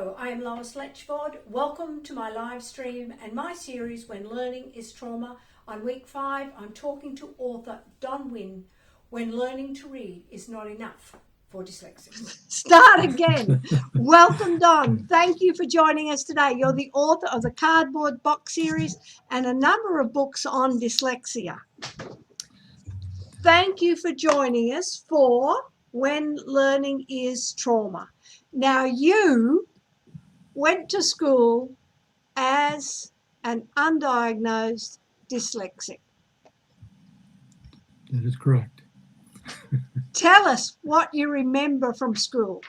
Hello, I am Lois Letchford. Welcome to my live stream and my series When Learning is Trauma. On week 5, I'm talking to author Winn, When Learning to Read is Not Enough for Dyslexics. Start again. Welcome, Don. Thank you for joining us today. You're the author of the Cardboard Box series and a number of books on dyslexia. Thank you for joining us for When Learning is Trauma. Now, you went to school as an undiagnosed dyslexic. That is correct. Tell us what you remember from school.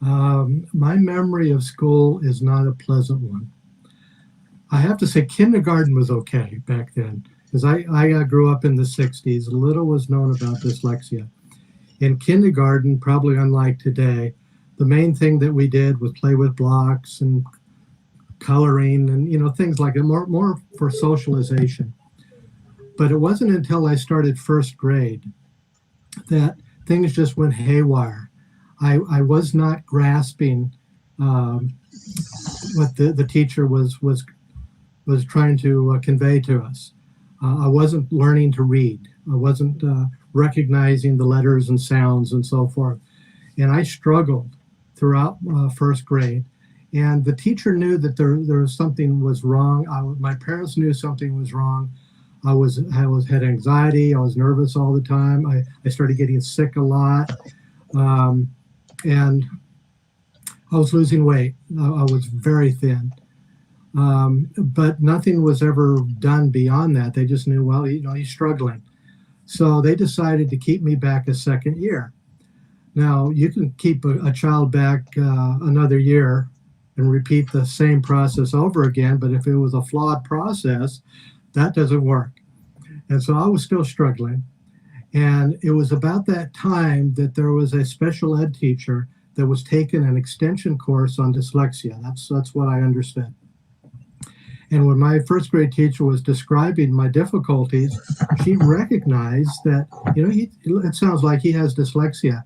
My memory of school is not a pleasant one. I have to say kindergarten was okay back then, because I grew up in the 60s. Little was known about dyslexia. In kindergarten, probably unlike today, the main thing that we did was play with blocks and coloring and things like that, more for socialization. But it wasn't until I started first grade that things just went haywire. I was not grasping what the teacher was trying to convey to us. I wasn't learning to read. I wasn't recognizing the letters and sounds and so forth. And I struggled throughout first grade. And the teacher knew that there was something was wrong. My parents knew something was wrong. I had anxiety. I was nervous all the time. I started getting sick a lot. And I was losing weight. I was very thin. But nothing was ever done beyond that. They just knew, well, he's struggling. So they decided to keep me back a second year. Now, you can keep a child back another year and repeat the same process over again, but if it was a flawed process, that doesn't work. And so I was still struggling. And it was about that time that there was a special ed teacher that was taking an extension course on dyslexia. That's what I understood. And when my first grade teacher was describing my difficulties, she recognized that, it sounds like he has dyslexia.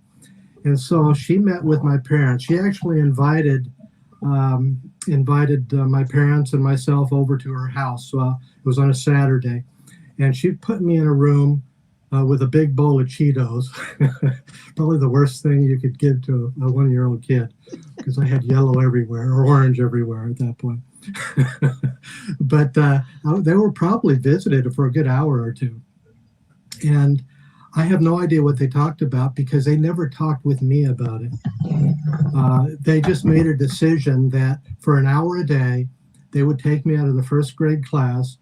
And so she met with my parents. She actually invited my parents and myself over to her house. It was on a Saturday. And she put me in a room with a big bowl of Cheetos. Probably the worst thing you could give to a one-year-old kid, because I had yellow everywhere or orange everywhere at that point. But they were probably visited for a good hour or two. And I have no idea what they talked about because they never talked with me about it. They just made a decision that for an hour a day, they would take me out of the first grade class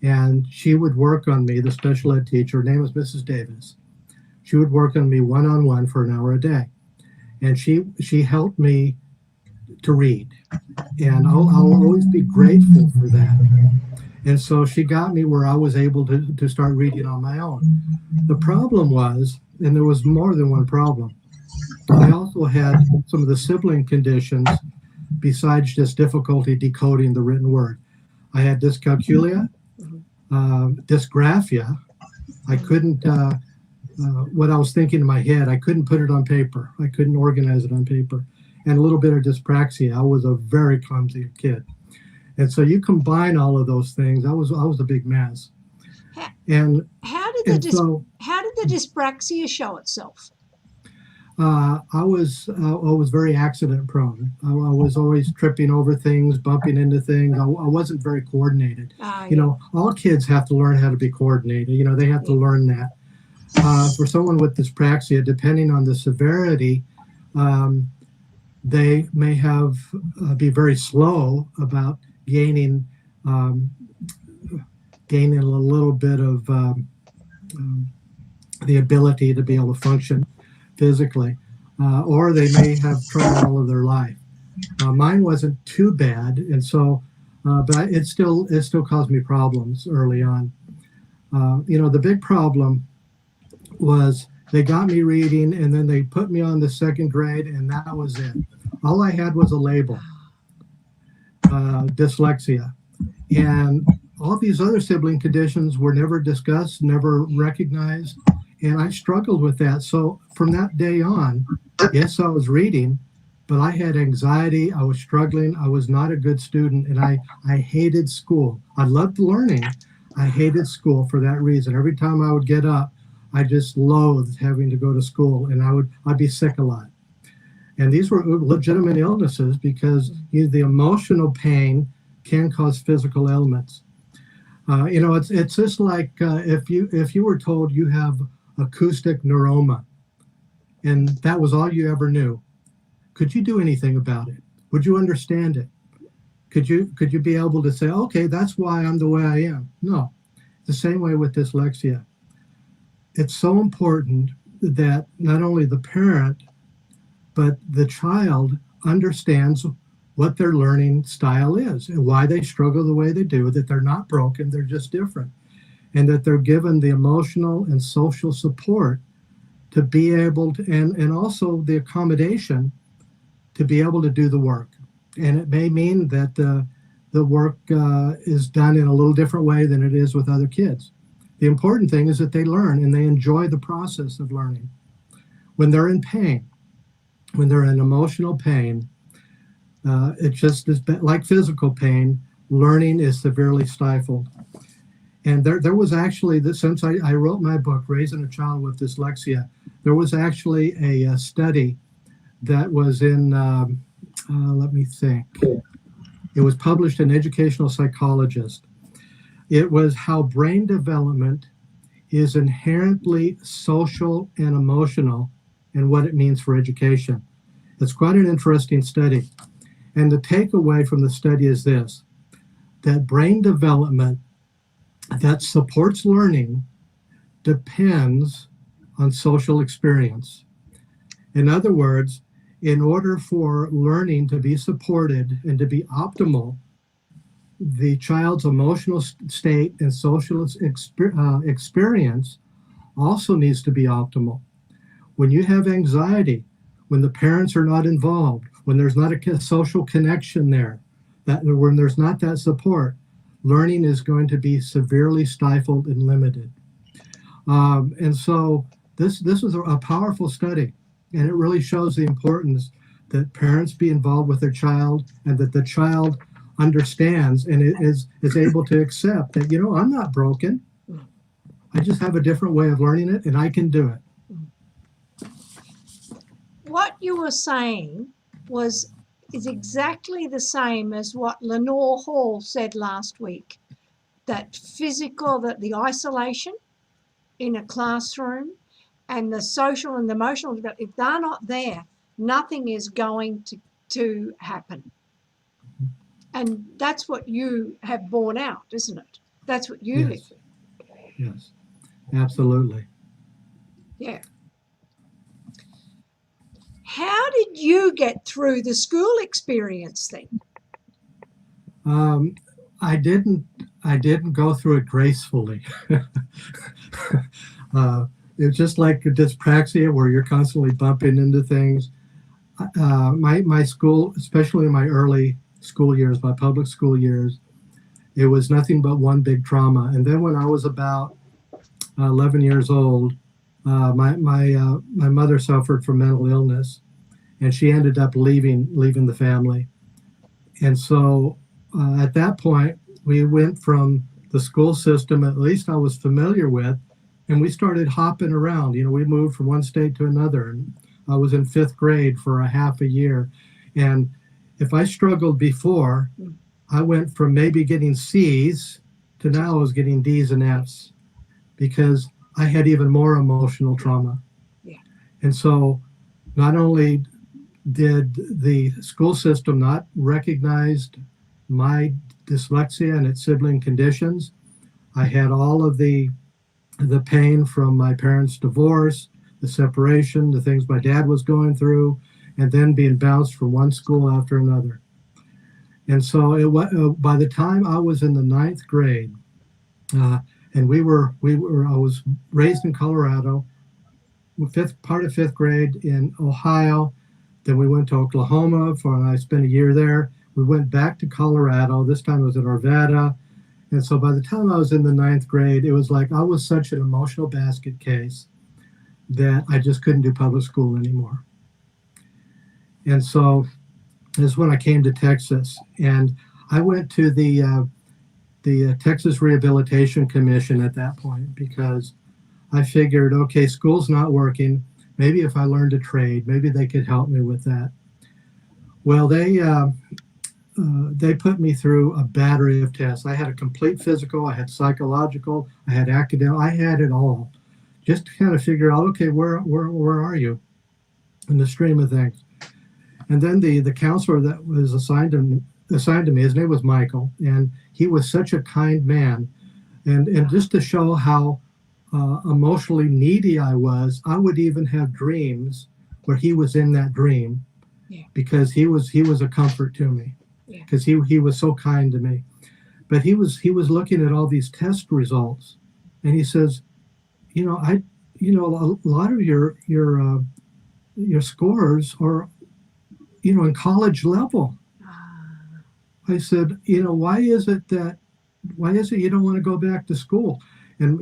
and she would work on me, the special ed teacher. Her name was Mrs. Davis. She would work on me one-on-one for an hour a day. And she helped me to read. And I'll always be grateful for that. And so she got me where I was able to start reading on my own. The problem was, and there was more than one problem, I also had some of the sibling conditions besides just difficulty decoding the written word. I had dyscalculia, dysgraphia. I couldn't, what I was thinking in my head, I couldn't put it on paper. I couldn't organize it on paper. And a little bit of dyspraxia. I was a very clumsy kid. And so you combine all of those things. I was a big mess. And how did the dyspraxia show itself? I was very accident prone. I was always tripping over things, bumping into things. I wasn't very coordinated. All kids have to learn how to be coordinated. They have to learn that. For someone with dyspraxia, depending on the severity, they may be very slow about gaining a little bit of the ability to be able to function physically, or they may have trouble all of their life. Mine wasn't too bad, and so, but it still caused me problems early on. The big problem was they got me reading, and then they put me on the second grade, and that was it. All I had was a label. Dyslexia, and all these other sibling conditions were never discussed, never recognized, and I struggled with that. So from that day on, yes, I was reading, but I had anxiety. I was struggling. I was not a good student, and I hated school. I loved learning. I hated school for that reason. Every time I would get up, I just loathed having to go to school, and I'd be sick a lot. And these were legitimate illnesses because the emotional pain can cause physical ailments. It's just like if you were told you have acoustic neuroma, and that was all you ever knew. Could you do anything about it? Would you understand it? Could you be able to say, okay, that's why I'm the way I am? No. The same way with dyslexia. It's so important that not only the parent, but the child understands what their learning style is and why they struggle the way they do, that they're not broken, they're just different, and that they're given the emotional and social support to be able to, and also the accommodation to be able to do the work. And it may mean that the work is done in a little different way than it is with other kids. The important thing is that they learn and they enjoy the process of learning. When they're in pain, when they're in emotional pain, it just is like physical pain, learning is severely stifled. And there was actually, since I wrote my book, Raising a Child with Dyslexia, there was actually a study that was in, let me think, it was published in Educational Psychologist. It was how brain development is inherently social and emotional and what it means for education. It's quite an interesting study. And the takeaway from the study is this, that brain development that supports learning depends on social experience. In other words, in order for learning to be supported and to be optimal, the child's emotional state and social experience also needs to be optimal. When you have anxiety, when the parents are not involved, when there's not a social connection there, when there's not that support, learning is going to be severely stifled and limited. And so this was a powerful study, and it really shows the importance that parents be involved with their child and that the child understands and is able to accept that, I'm not broken. I just have a different way of learning it, and I can do it. What you were saying is exactly the same as what Lenore Hall said last week, that the isolation in a classroom and the social and the emotional, if they're not there, nothing is going to happen. And that's what you have borne out, isn't it? That's what you live. Yes, absolutely. Yeah. How did you get through the school experience thing? I didn't go through it gracefully. It's just like dyspraxia, where you're constantly bumping into things. My school, especially in my early school years, my public school years, it was nothing but one big trauma. And then when I was about 11 years old, my mother suffered from mental illness, and she ended up leaving the family. And so at that point, we went from the school system, at least I was familiar with, and we started hopping around. We moved from one state to another. And I was in 5th grade for a half a year. And if I struggled before, I went from maybe getting C's to now I was getting D's and F's because I had even more emotional trauma. Yeah. And so not only did the school system not recognize my dyslexia and its sibling conditions, I had all of the pain from my parents' divorce, the separation, the things my dad was going through, and then being bounced from one school after another. And so by the time I was in the 9th grade, and I was raised in Colorado, part of 5th grade in Ohio. Then we went to Oklahoma and I spent a year there. We went back to Colorado. This time it was at Arvada. And so by the time I was in the 9th grade, it was like I was such an emotional basket case that I just couldn't do public school anymore. And so this is when I came to Texas, and I went to the Texas Rehabilitation Commission at that point because I figured, okay, school's not working. Maybe if I learned a trade, maybe they could help me with that. Well, they put me through a battery of tests. I had a complete physical, I had psychological, I had academic, I had it all, just to kind of figure out, okay, where are you in the stream of things? And then the counselor that was assigned to me, his name was Michael, and he was such a kind man. And just to show how emotionally needy I was, I would even have dreams where he was in that dream, because he was a comfort to me, because he was so kind to me. But he was looking at all these test results, and he says, a lot of your scores are, in college level. I said, why is it you don't want to go back to school? And,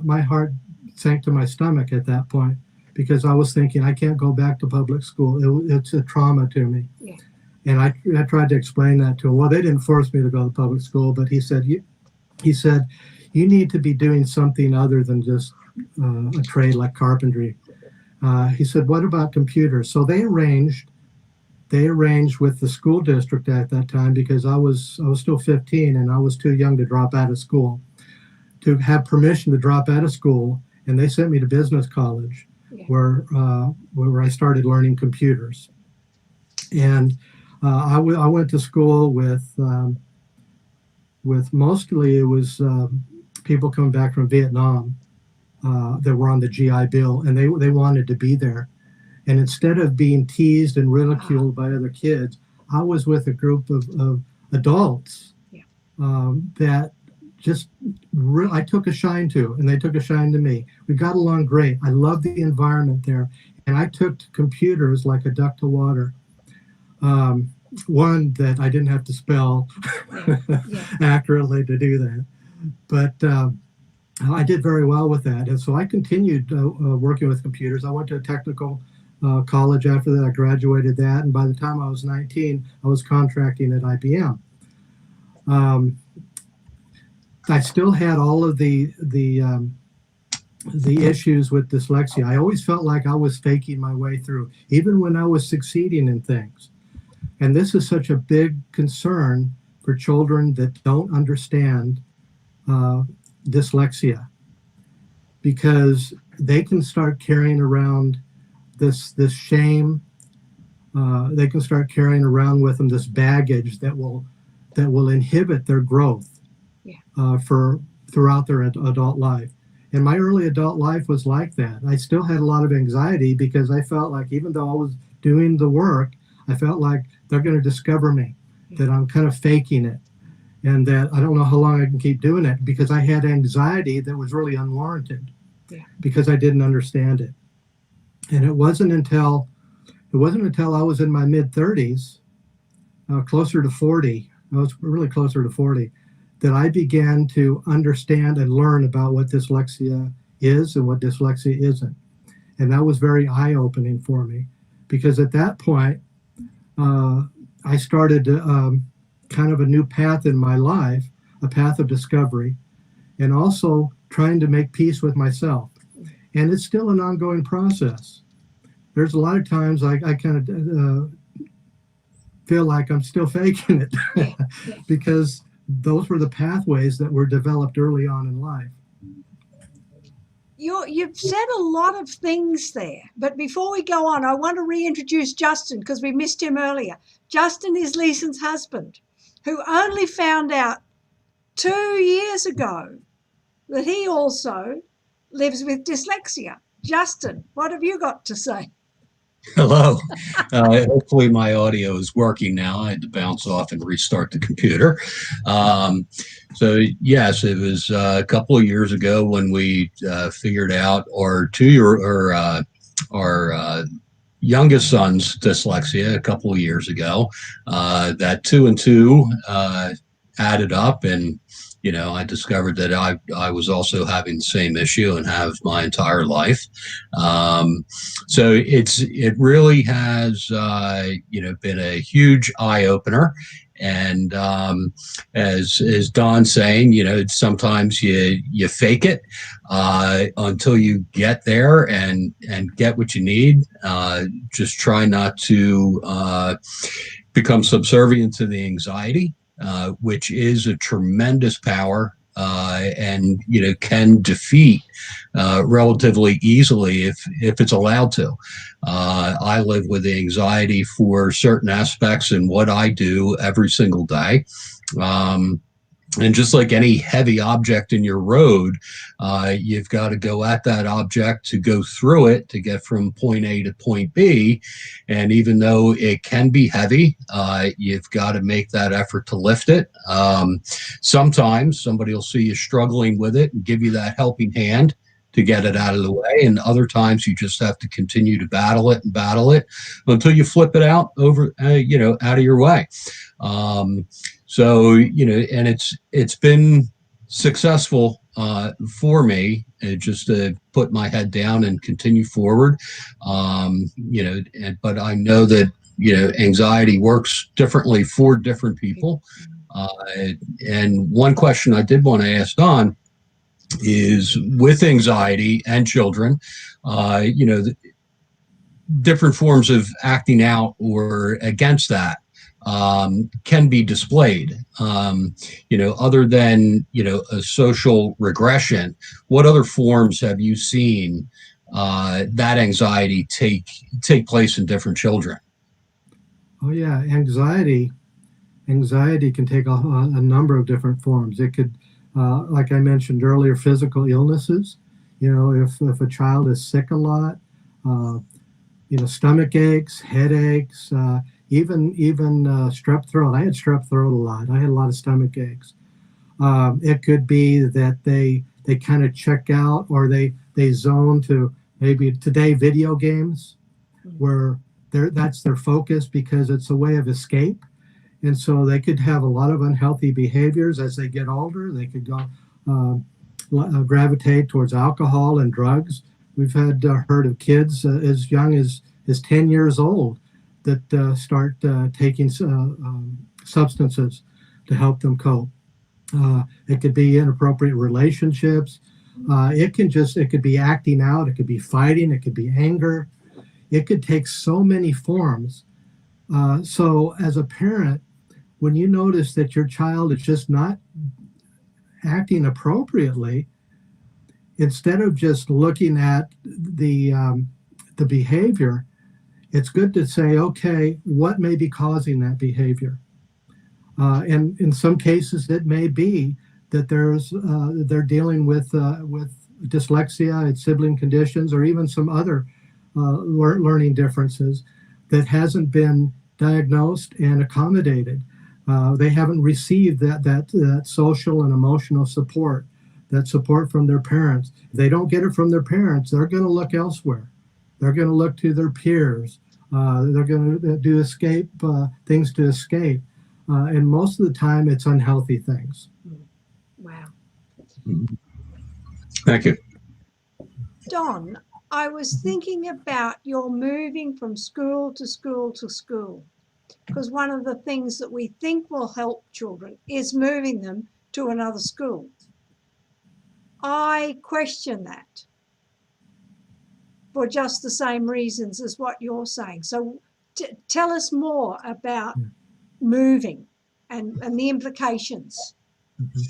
my heart sank to my stomach at that point, because I was thinking, I can't go back to public school. It's a trauma to me. Yeah. And I tried to explain that to him. Well, they didn't force me to go to public school, but he said, you need to be doing something other than just a trade like carpentry. He said, what about computers? So they arranged with the school district at that time, because I was still 15 and I was too young to drop out of school, to have permission to drop out of school. And they sent me to business college, where I started learning computers. And I went to school with mostly, it was people coming back from Vietnam that were on the GI Bill, and they wanted to be there. And instead of being teased and ridiculed by other kids, I was with a group of adults that just I took a shine to, and they took a shine to me. We got along great. I loved the environment there, and I took to computers like a duck to water. One, that I didn't have to spell accurately to do that, but I did very well with that. And so I continued working with computers. I went to a technical college after that. I graduated that, and by the time I was 19, I was contracting at IBM. I still had all of the issues with dyslexia. I always felt like I was faking my way through, even when I was succeeding in things. And this is such a big concern for children that don't understand dyslexia, because they can start carrying around this shame. They can start carrying around with them this baggage that will inhibit their growth throughout their adult life. And my early adult life was like that. I still had a lot of anxiety, because I felt like, even though I was doing the work, I felt like they're going to discover me, that I'm kind of faking it, and that I don't know how long I can keep doing it, because I had anxiety that was really unwarranted, because I didn't understand it. And it wasn't until I was in my mid-30s, closer to 40, I was really closer to 40, that I began to understand and learn about what dyslexia is and what dyslexia isn't. And that was very eye-opening for me, because at that point, I started kind of a new path in my life, a path of discovery, and also trying to make peace with myself. And it's still an ongoing process. There's a lot of times I kind of feel like I'm still faking it because those were the pathways that were developed early on in life. You've said a lot of things there, but before we go on, I want to reintroduce Justin, because we missed him earlier. Justin is Leeson's husband, who only found out 2 years ago that he also lives with dyslexia. Justin, what have you got to say? Hello. Hopefully my audio is working now. I had to bounce off and restart the computer. So yes, it was a couple of years ago when we figured out our youngest son's dyslexia a couple of years ago. That 2 and 2 added up, and I discovered that I was also having the same issue and have my entire life. So it really has, been a huge eye opener. And as Don's saying, sometimes you fake it until you get there and get what you need. Just try not to become subservient to the anxiety, which is a tremendous power. And can defeat relatively easily if it's allowed to. I live with anxiety for certain aspects in what I do every single day. And just like any heavy object in your road, you've got to go at that object to go through it to get from point A to point B. And even though it can be heavy, you've got to make that effort to lift it. Sometimes somebody will see you struggling with it and give you that helping hand to get it out of the way. And other times you just have to continue to battle it until you flip it out over, out of your way. So, and it's been successful for me just to put my head down and continue forward. But I know that, anxiety works differently for different people. And one question I did want to ask Don is, with anxiety and children, different forms of acting out or against that can be displayed. Other than, a social regression, what other forms have you seen that anxiety take place in different children? Oh yeah, anxiety can take a number of different forms. It could, like I mentioned earlier, physical illnesses. If a child is sick a lot, stomach aches, headaches, even strep throat. I had strep throat a lot. I had a lot of stomach aches. It could be that they kind of check out, or they zone to maybe today video games, where that's their focus because it's a way of escape. And so they could have a lot of unhealthy behaviors as they get older. They could go gravitate towards alcohol and drugs. We've heard of kids as young as 10 years old that start taking substances to help them cope. It could be inappropriate relationships. It could be acting out. It could be fighting. It could be anger. It could take so many forms. So as a parent, when you notice that your child is just not acting appropriately, instead of just looking at the behavior, it's good to say, okay, what may be causing that behavior? And in some cases, it may be that they're dealing with dyslexia and sibling conditions, or even some other learning differences that hasn't been diagnosed and accommodated. They haven't received that social and emotional support, that support from their parents. If they don't get it from their parents, they're going to look elsewhere. They're going to look to their peers. They're going to do things to escape. And most of the time, it's unhealthy things. Wow. Thank you. Don, I was thinking about your moving from school to school to school, because one of the things that we think will help children is moving them to another school. I question that for just the same reasons as what you're saying. So tell us more about moving and the implications. Mm-hmm.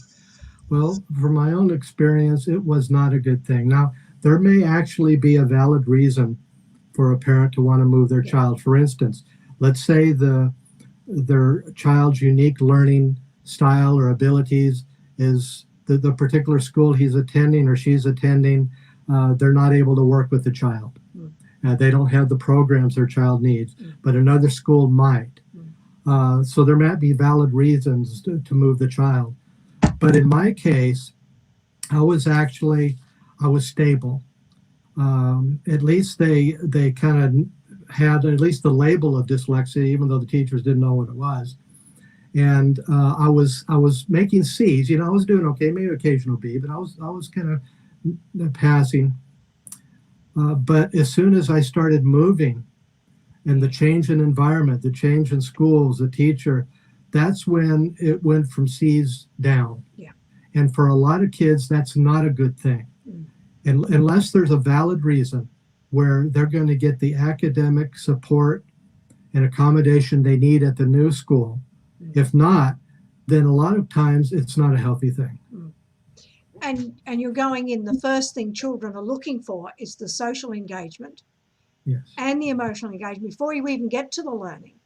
Well, from my own experience, it was not a good thing. Now, there may actually be a valid reason for a parent to want to move their child. For instance, let's say their child's unique learning style or abilities is the particular school he's attending or she's attending, they're not able to work with the child. They don't have the programs their child needs, but another school might. So there might be valid reasons to move the child. But in my case, I was stable. At least they kind of had at least the label of dyslexia, even though the teachers didn't know what it was. and I was making C's. I was doing okay, maybe occasional B, but I was kind of passing. But as soon as I started moving, and the change in environment, the change in schools, the teacher, that's when it went from C's down. Yeah. And for a lot of kids, that's not a good thing. And unless there's a valid reason where they're going to get the academic support and accommodation they need at the new school. If not, then a lot of times it's not a healthy thing. And you're going in, the first thing children are looking for is the social engagement. Yes. And the emotional engagement before you even get to the learning.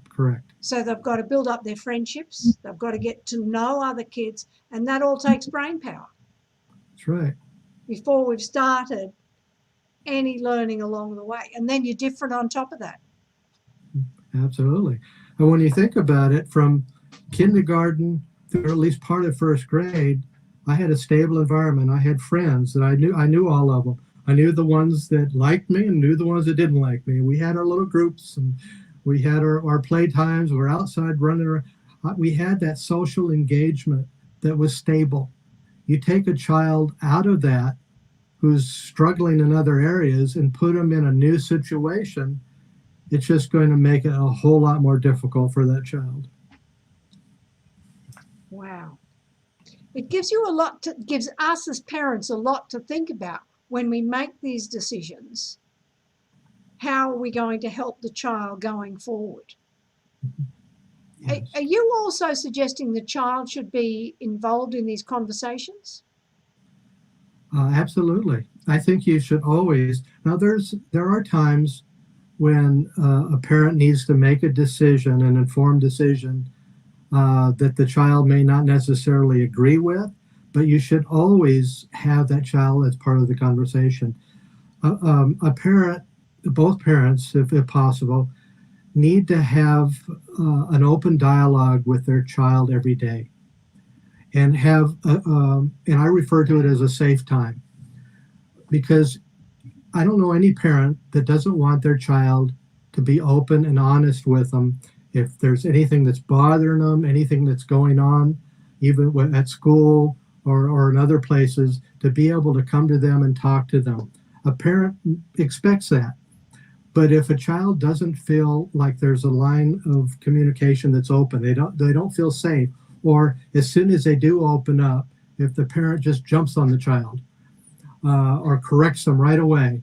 Correct. So they've got to build up their friendships. They've got to get to know other kids, and that all takes brain power. That's right. Before we've started any learning along the way. And then you're different on top of that. Absolutely. And when you think about it, from kindergarten through at least part of first grade, I had a stable environment. I had friends that I knew all of them. I knew the ones that liked me and knew the ones that didn't like me. We had our little groups and we had our play times. We were outside running around. We had that social engagement that was stable. You take a child out of that who's struggling in other areas and put them in a new situation, it's just going to make it a whole lot more difficult for that child. Wow. It gives gives us as parents a lot to think about when we make these decisions. How are we going to help the child going forward? Yes. Are you also suggesting the child should be involved in these conversations? Absolutely. I think you should always. Now, there are times when a parent needs to make a decision, an informed decision, that the child may not necessarily agree with, but you should always have that child as part of the conversation. A parent, both parents, if possible, need to have an open dialogue with their child every day, and and I refer to it as a safe time, because I don't know any parent that doesn't want their child to be open and honest with them. If there's anything that's bothering them, anything that's going on, even at school or in other places, to be able to come to them and talk to them. A parent expects that. But if a child doesn't feel like there's a line of communication that's open, they don't feel safe, or as soon as they do open up, if the parent just jumps on the child or corrects them right away,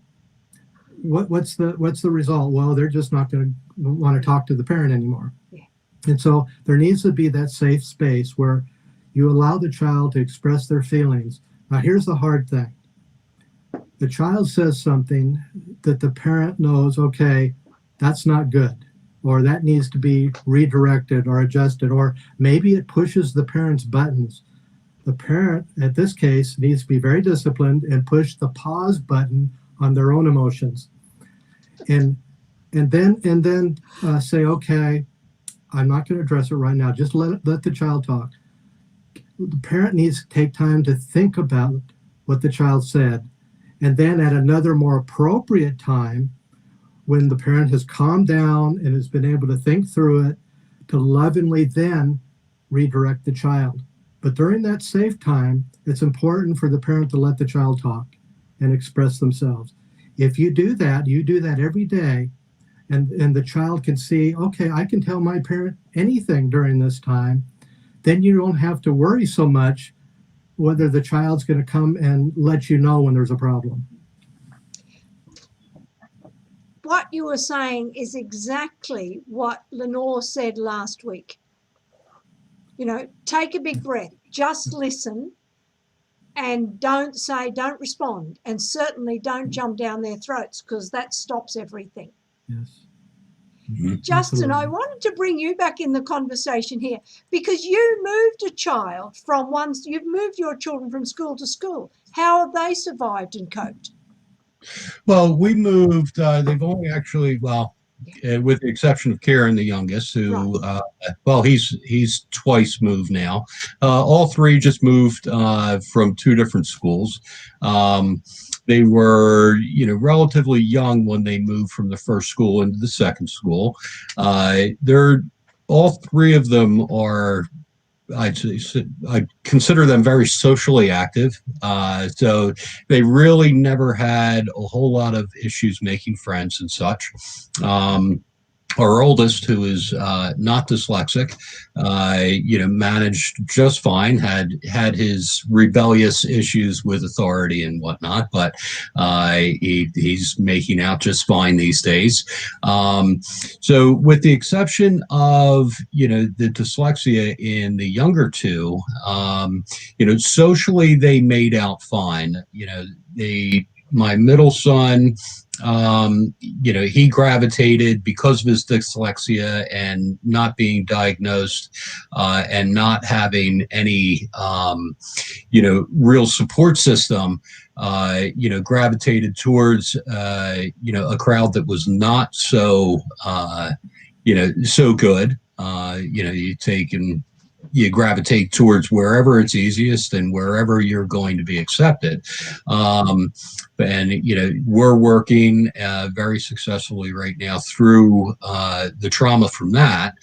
what's the result? Well, they're just not going to want to talk to the parent anymore. Yeah. And so there needs to be that safe space where you allow the child to express their feelings. Now, here's the hard thing. The child says something that the parent knows, okay, that's not good, or that needs to be redirected or adjusted, or maybe it pushes the parent's buttons. The parent, at this case, needs to be very disciplined and push the pause button on their own emotions. And then say, okay, I'm not going to address it right now. Just let the child talk. The parent needs to take time to think about what the child said. And then at another more appropriate time, when the parent has calmed down and has been able to think through it, to lovingly then redirect the child. But during that safe time, it's important for the parent to let the child talk and express themselves. If you do that every day, and the child can see, okay, I can tell my parent anything during this time, then you don't have to worry so much whether the child's going to come and let you know when there's a problem. What you were saying is exactly what Lenore said last week. Take a big breath, just listen, and don't respond, and certainly don't jump down their throats, because that stops everything. Yes. Mm-hmm. Justin, I wanted to bring you back in the conversation here, because you moved you've moved your children from school to school. How have they survived and coped? Well, we moved, they've only actually, with the exception of Karen, the youngest, who, he's twice moved now. All three just moved from two different schools. They were, relatively young when they moved from the first school into the second school. They're all three of them are, I'd say, I consider them very socially active. So they really never had a whole lot of issues making friends and such. Our oldest, who is not dyslexic, managed just fine. Had his rebellious issues with authority and whatnot, but he's making out just fine these days. So, with the exception of the dyslexia in the younger two, socially they made out fine. My middle son, he gravitated because of his dyslexia and not being diagnosed and not having any, real support system, gravitated towards, a crowd that was not so, so good. You gravitate towards wherever it's easiest and wherever you're going to be accepted. And we're working very successfully right now through the trauma from that.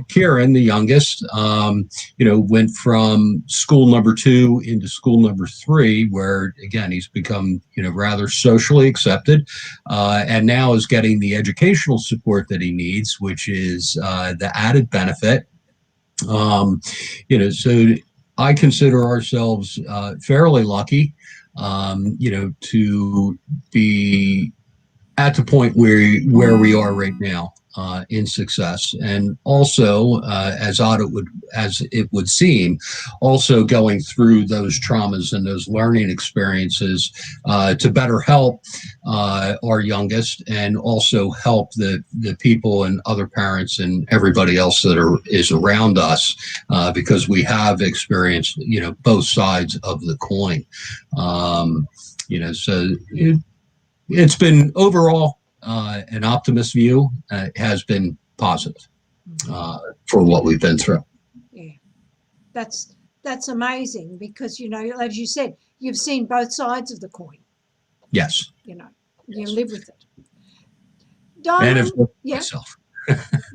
Kieran, the youngest, went from school number 2 into school number 3, where again he's become rather socially accepted, and now is getting the educational support that he needs, which is the added benefit. So I consider ourselves fairly lucky, to be at the point where we are right now in success, and also as it would seem, also going through those traumas and those learning experiences to better help our youngest, and also help the people and other parents and everybody else that is around us, because we have experienced both sides of the coin. So it's been overall an optimist view. Has been positive for what we've been through. Yeah, that's amazing, because as you said, you've seen both sides of the coin. Yes. You live with it. Don, and have lived it myself.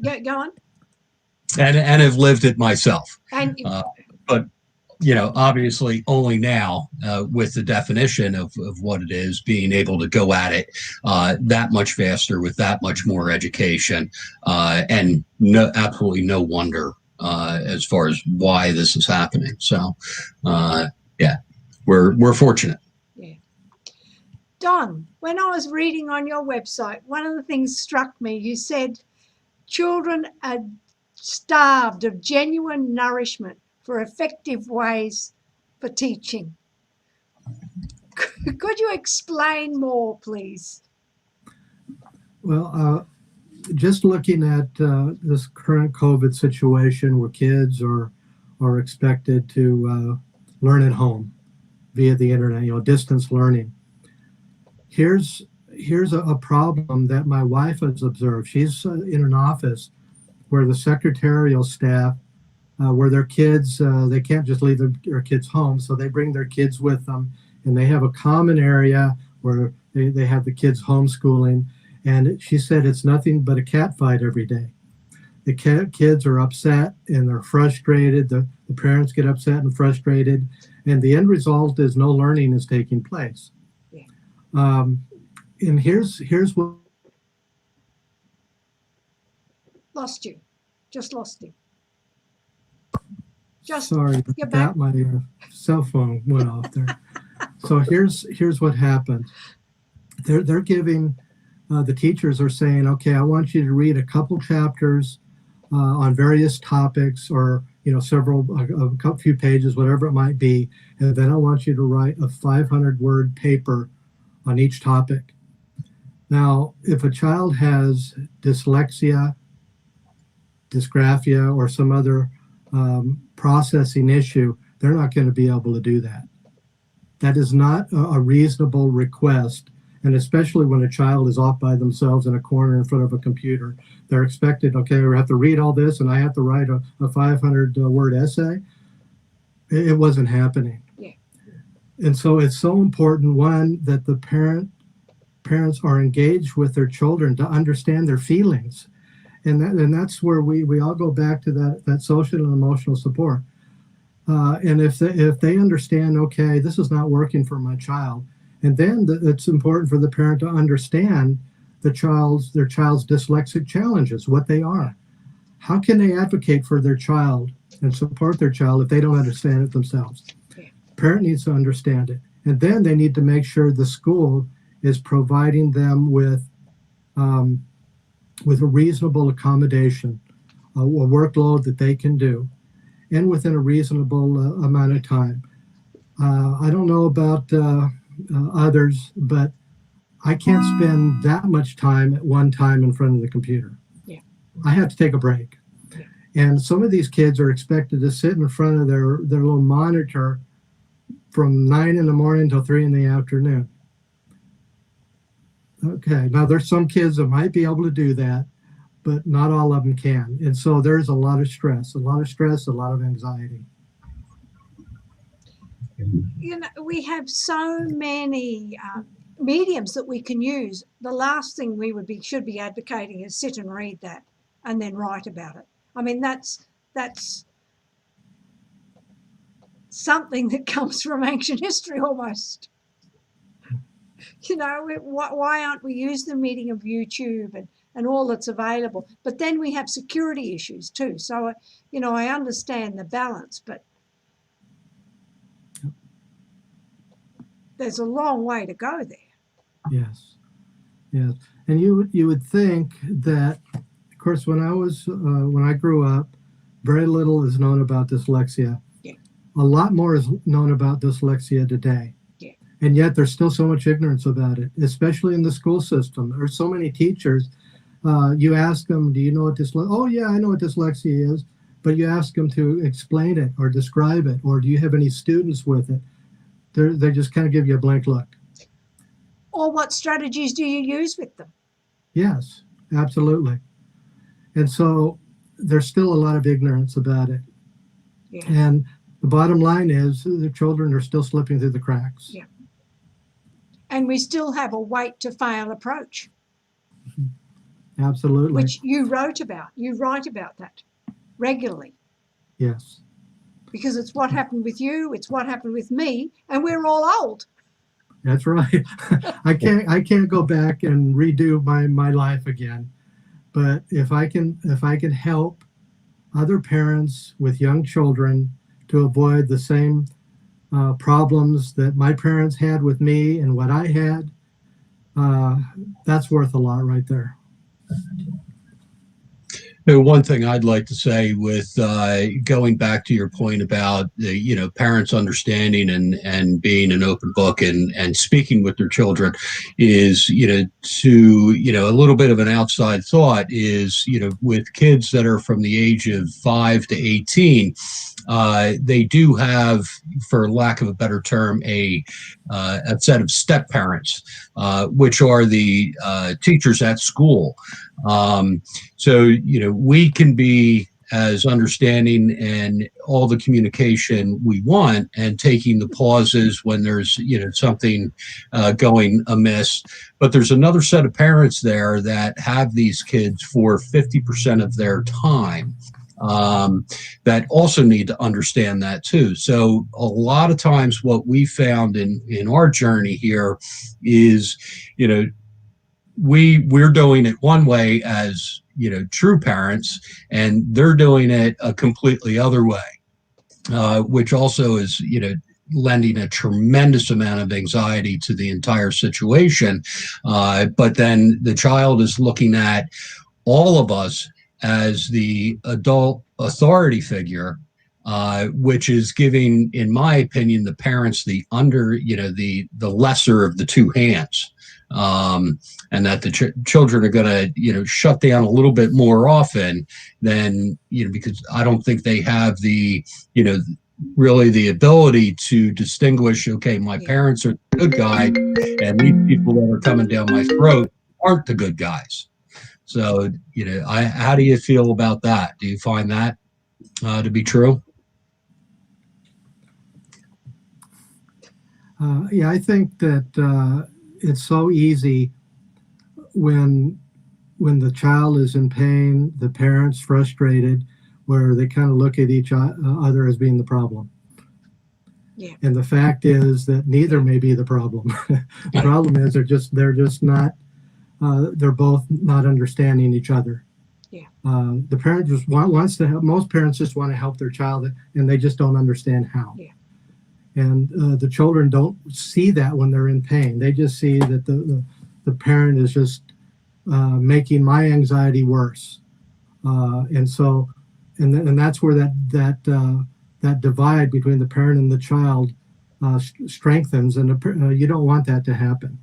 Go on. And have lived it myself. And but obviously only now, with the definition of what it is, being able to go at it that much faster with that much more education, and absolutely no wonder as far as why this is happening. So, we're fortunate. Yeah. Don, when I was reading on your website, one of the things struck me. You said children are starved of genuine nourishment for effective ways for teaching. Could you explain more, please? Well, just looking at this current COVID situation where kids are expected to learn at home via the internet, distance learning. Here's a problem that my wife has observed. She's in an office where the secretarial staff, where their kids, they can't just leave their kids home, so they bring their kids with them, and they have a common area where they have the kids homeschooling. And she said it's nothing but a cat fight every day. The kids are upset and they're frustrated. The parents get upset and frustrated, and the end result is no learning is taking place. Yeah. And here's what. Lost you. Just lost you. Sorry about that. My cell phone went off there. So here's what happened. They're giving, the teachers are saying, okay, I want you to read a couple chapters on various topics, or a few pages, whatever it might be, and then I want you to write a 500-word paper on each topic. Now, if a child has dyslexia, dyspraxia, or some other processing issue, they're not going to be able to do that. That is not a reasonable request, and especially when a child is off by themselves in a corner in front of a computer. They're expected, okay, we have to read all this and I have to write a 500-word essay. It wasn't happening. Yeah. And so it's so important, one, that the parents are engaged with their children to understand their feelings. And that's where we all go back to that social and emotional support. And if they understand, okay, this is not working for my child, and then it's important for the parent to understand their child's dyslexic challenges, what they are. How can they advocate for their child and support their child if they don't understand it themselves? Yeah. Parent needs to understand it, and then they need to make sure the school is providing them with a reasonable accommodation, a workload that they can do, and within a reasonable amount of time. I don't know about others, but I can't spend that much time at one time in front of the computer. Yeah. I have to take a break. Yeah. And some of these kids are expected to sit in front of their little monitor from 9 in the morning till 3 in the afternoon. Okay, now there's some kids that might be able to do that, but not all of them can. And so there's a lot of stress, a lot of anxiety. You know, we have so many mediums that we can use. The last thing we should be advocating is sit and read that and then write about it. I mean, that's something that comes from ancient history almost. You know, why aren't we using the medium of YouTube and all that's available? But then we have security issues too. So, you know, I understand the balance, but there's a long way to go there. Yes, yes. And you would think that, of course, when I grew up, very little is known about dyslexia. Yeah. A lot more is known about dyslexia today. Yeah. And yet there's still so much ignorance about it, especially in the school system. There's so many teachers. You ask them, do you know what dyslexia? Oh yeah, I know what dyslexia is. But you ask them to explain it or describe it, or do you have any students with it? They just kind of give you a blank look. Or what strategies do you use with them? Yes, absolutely. And so there's still a lot of ignorance about it. Yeah. And the bottom line is the children are still slipping through the cracks. Yeah. And we still have a wait to fail approach. Absolutely. Which you write about. You write about that regularly. Yes. Because it's what happened with you, it's what happened with me, and we're all old. That's right. I can't go back and redo my life again. But if I can help other parents with young children to avoid the same problems that my parents had with me and what I had, that's worth a lot right there. One thing I'd like to say with going back to your point about parents understanding and being an open book and speaking with their children is to a little bit of an outside thought is with kids that are from the age of 5 to 18, they do have, for lack of a better term, a set of step parents, which are the teachers at school. So we can be as understanding and all the communication we want, and taking the pauses when there's something going amiss. But there's another set of parents there that have these kids for 50% of their time, that also need to understand that too. So a lot of times what we found in our journey here is, we're doing it one way as true parents, and they're doing it a completely other way, which also is lending a tremendous amount of anxiety to the entire situation. But then the child is looking at all of us as the adult authority figure, which is giving, in my opinion, the parents the lesser of the two hands. And that the children are going to, shut down a little bit more often than, because I don't think they have the, really the ability to distinguish, okay, my parents are the good guy, and these people that are coming down my throat aren't the good guys. So, how do you feel about that? Do you find that to be true? Yeah, I think that it's so easy when when the child is in pain, the parents frustrated, where they kind of look at each other as being the problem. Yeah. And the fact is that neither may be the problem. The problem is they're just not. They're both not understanding each other. Yeah. The parent just wants to help. Most parents just want to help their child, and they just don't understand how. Yeah. And the children don't see that when they're in pain. They just see that the parent is just making my anxiety worse. And so, and that's where that divide between the parent and the child strengthens. And you don't want that to happen.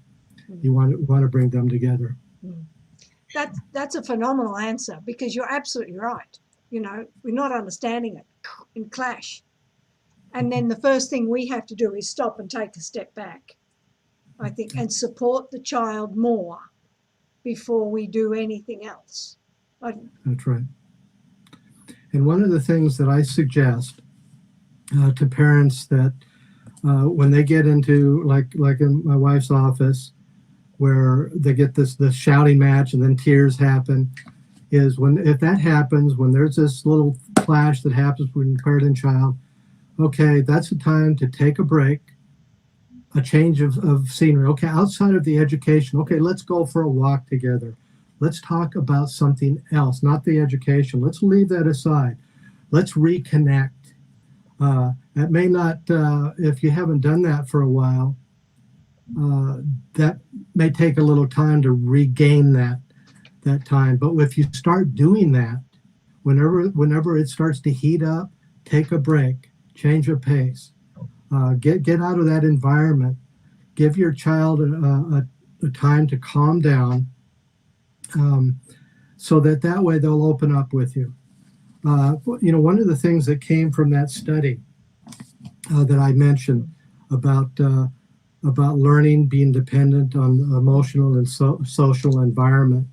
You want to bring them together. That's a phenomenal answer, because you're absolutely right. We're not understanding it in clash. And then the first thing we have to do is stop and take a step back, I think, and support the child more before we do anything else. That's right. And one of the things that I suggest to parents that when they get into, like in my wife's office, where they get this shouting match and then tears happen, is if that happens, when there's this little clash that happens between parent and child, okay, that's the time to take a break, a change of scenery. Okay, outside of the education, okay, let's go for a walk together. Let's talk about something else, not the education. Let's leave that aside. Let's reconnect. That may not, if you haven't done that for a while, that may take a little time to regain that time. But if you start doing that, whenever it starts to heat up, take a break, change of pace, get out of that environment, give your child a time to calm down, so that way they'll open up with you. One of the things that came from that study that I mentioned about learning being dependent on emotional and social environment,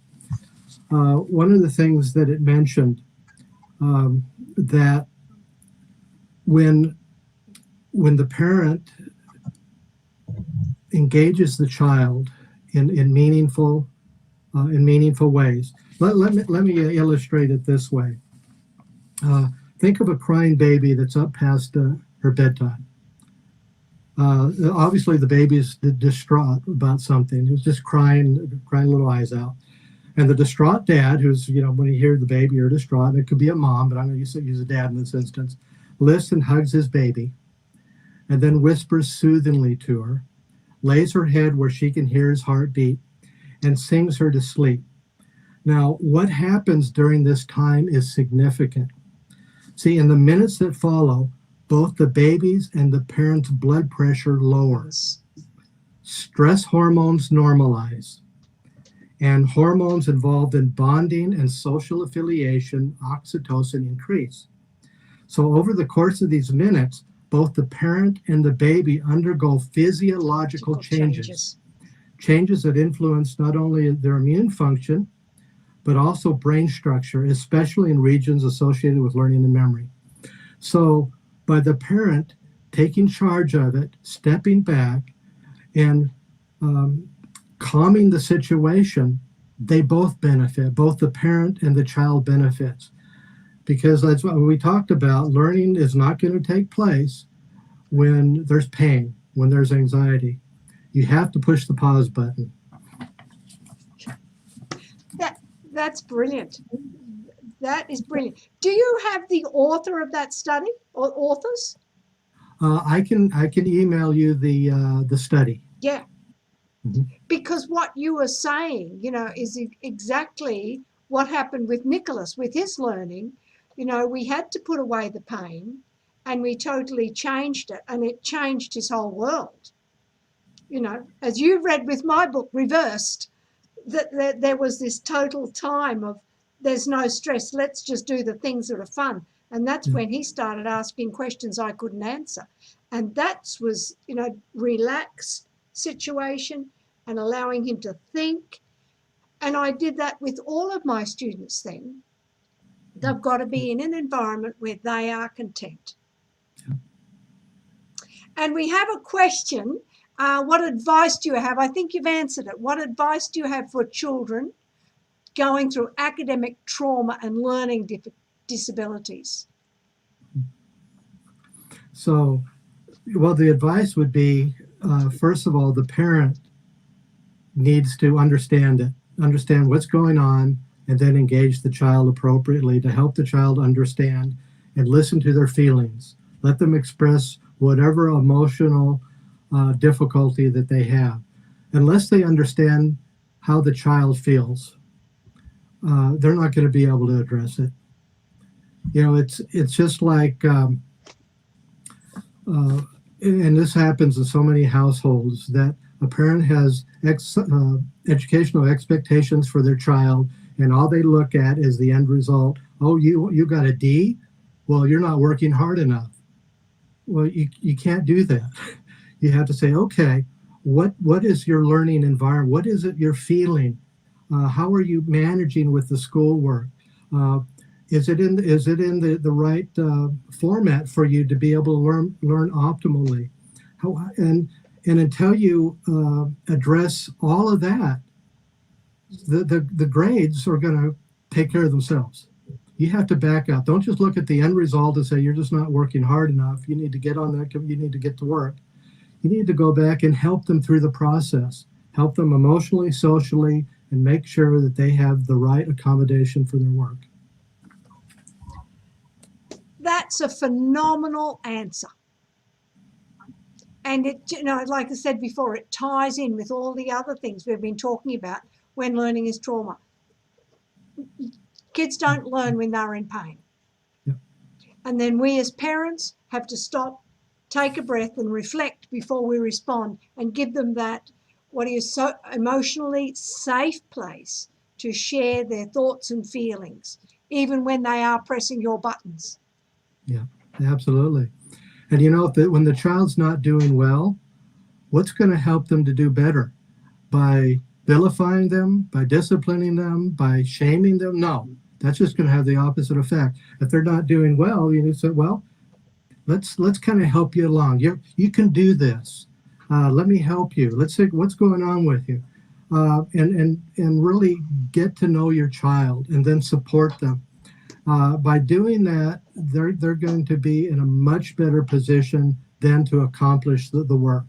one of the things that it mentioned, that when the parent engages the child in meaningful ways. Let me illustrate it this way. Think of a crying baby that's up past her bedtime. Obviously, the baby is distraught about something. He's just crying little eyes out. And the distraught dad, who's, when you hear the baby, you're distraught. It could be a mom, but I'm going to use a dad in this instance. Lifts and hugs his baby, and then whispers soothingly to her, lays her head where she can hear his heartbeat, and sings her to sleep. Now, what happens during this time is significant. See, in the minutes that follow, both the baby's and the parent's blood pressure lowers. Stress hormones normalize. And hormones involved in bonding and social affiliation, oxytocin, increase. So over the course of these minutes, both the parent and the baby undergo physiological changes that influence not only their immune function, but also brain structure, especially in regions associated with learning and memory. So by the parent taking charge of it, stepping back, and calming the situation, they both benefit. Both the parent and the child benefits. Because that's what we talked about. Learning is not going to take place when there's pain, when there's anxiety. You have to push the pause button. That's brilliant. That is brilliant. Do you have the author of that study or authors? I can email you the study. Yeah. Mm-hmm. Because what you were saying, is exactly what happened with Nicholas, with his learning. We had to put away the pain, and we totally changed it, and it changed his whole world. As you read with my book, Reversed, that there was this total time of there's no stress, let's just do the things that are fun. And that's when he started asking questions I couldn't answer. And that was, relaxed situation and allowing him to think. And I did that with all of my students then. They've got to be in an environment where they are content. And we have a question. What advice do you have? I think you've answered it. What advice do you have for children going through academic trauma and learning disabilities? So, well, the advice would be, first of all, the parent needs to understand what's going on, and then engage the child appropriately to help the child understand and listen to their feelings. Let them express whatever emotional difficulty that they have. Unless they understand how the child feels, they're not going to be able to address it. You know, it's just like, and this happens in so many households, that a parent has educational expectations for their child, and all they look at is the end result. Oh, you got a D? Well, you're not working hard enough. Well, you can't do that. You have to say, okay, what is your learning environment? What is it you're feeling? How are you managing with the schoolwork? Is it in the right format for you to be able to learn optimally? And until you address all of that, the grades are going to take care of themselves. You have to back up. Don't just look at the end result and say you're just not working hard enough. You need to get on that. You need to get to work. You need to go back and help them through the process. Help them emotionally, socially, and make sure that they have the right accommodation for their work. That's a phenomenal answer. And it, like I said before, it ties in with all the other things we've been talking about when learning is trauma. Kids don't learn when they're in pain. Yeah. And then we as parents have to stop, take a breath and reflect before we respond, and give them that, so emotionally safe place to share their thoughts and feelings, even when they are pressing your buttons. Yeah, absolutely. And when the child's not doing well, what's going to help them to do better? By vilifying them, by disciplining them, by shaming them? No, that's just going to have the opposite effect. If they're not doing well, you say, well, let's kind of help you along. You can do this. Let me help you. Let's see what's going on with you, and really get to know your child, and then support them. By doing that, they're going to be in a much better position then to accomplish the work.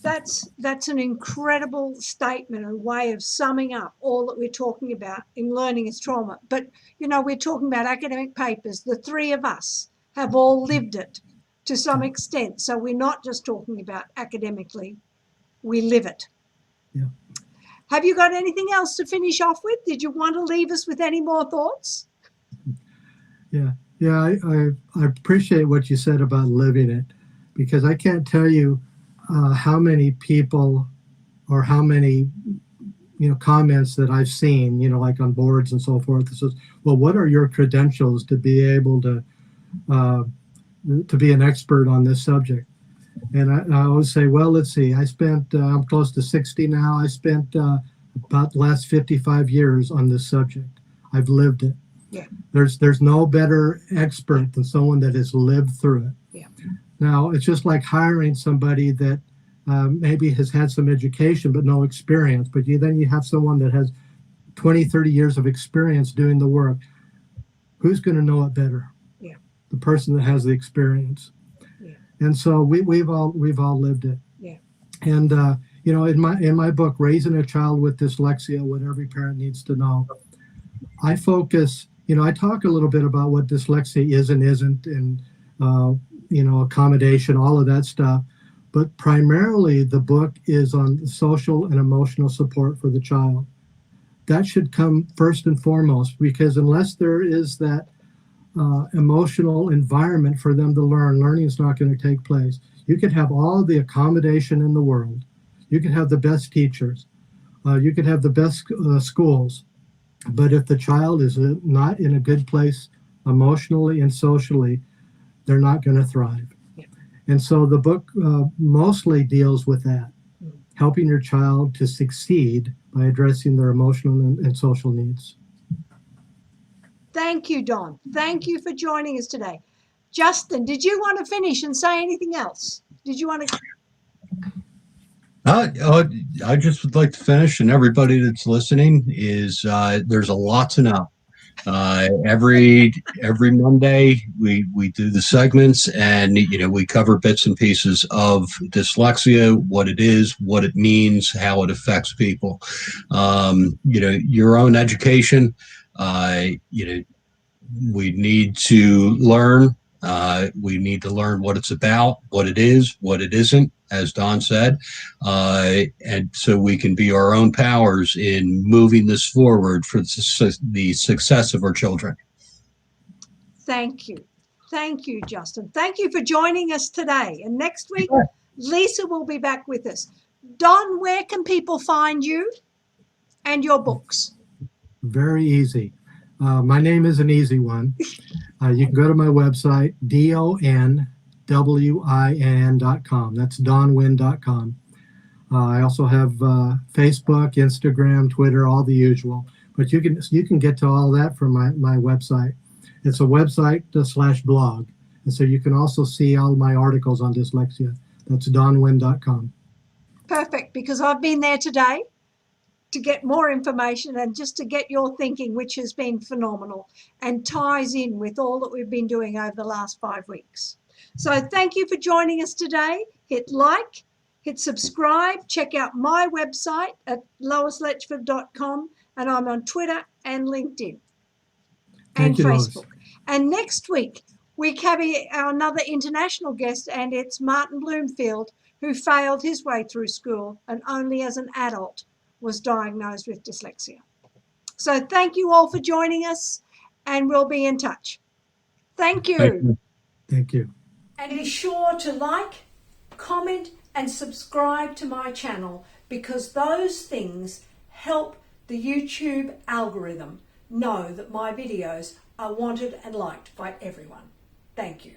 That's an incredible statement, a way of summing up all that we're talking about in learning is trauma. But, we're talking about academic papers. The three of us have all lived it to some extent. So we're not just talking about academically, we live it. Yeah. Have you got anything else to finish off with? Did you want to leave us with any more thoughts? Yeah, I appreciate what you said about living it, because I can't tell you how many people or how many comments that I've seen, like on boards and so forth. It says, well, what are your credentials to be able to be an expert on this subject? And I always say, well, let's see, I spent, I'm close to 60 now. I spent about the last 55 years on this subject. I've lived it. Yeah. There's no better expert than someone that has lived through it. Yeah. Now, it's just like hiring somebody that maybe has had some education but no experience, but then you have someone that has 20, 30 years of experience doing the work. Who's going to know it better? Yeah. The person that has the experience. Yeah. And so we've all lived it. Yeah. And in my book, Raising a Child with Dyslexia, what every parent needs to know, I focus, I talk a little bit about what dyslexia is and isn't, and accommodation, all of that stuff. But primarily the book is on social and emotional support for the child. That should come first and foremost, because unless there is that emotional environment for them to learning is not going to take place. You could have all the accommodation in the world. You could have the best teachers. You could have the best schools. But if the child is not in a good place emotionally and socially, they're not going to thrive. Yeah. And so the book mostly deals with that, helping your child to succeed by addressing their emotional and social needs. Thank you, Don. Thank you for joining us today. Justin, did you want to finish and say anything else? Did you want to? I just would like to finish, and everybody that's listening is there's a lot to know. Every Monday we do the segments, and we cover bits and pieces of dyslexia, what it is, what it means, how it affects people. Your own education. We need to learn. We need to learn what it's about, what it is, what it isn't, as Don said, and so we can be our own powers in moving this forward for the success of our children. Thank you. Thank you, Justin. Thank you for joining us today. And next week, Lisa will be back with us. Don, where can people find you and your books? Very easy. My name is an easy one. You can go to my website, donwin.com. That's donwin.com. I also have Facebook, Instagram, Twitter, all the usual. But you can get to all that from my website. It's a website /blog. And so you can also see all my articles on dyslexia. That's donwin.com. Perfect, because I've been there today to get more information and just to get your thinking, which has been phenomenal and ties in with all that we've been doing over the last 5 weeks. So thank you for joining us today. Hit like, hit subscribe, check out my website at loisletchford.com, and I'm on Twitter and LinkedIn and Thank you, Facebook. Lois. And next week, we have another international guest, and it's Martin Bloomfield, who failed his way through school and only as an adult was diagnosed with dyslexia. So thank you all for joining us, and we'll be in touch. Thank you. Thank you. Thank you. And be sure to like, comment and subscribe to my channel, because those things help the YouTube algorithm know that my videos are wanted and liked by everyone. Thank you.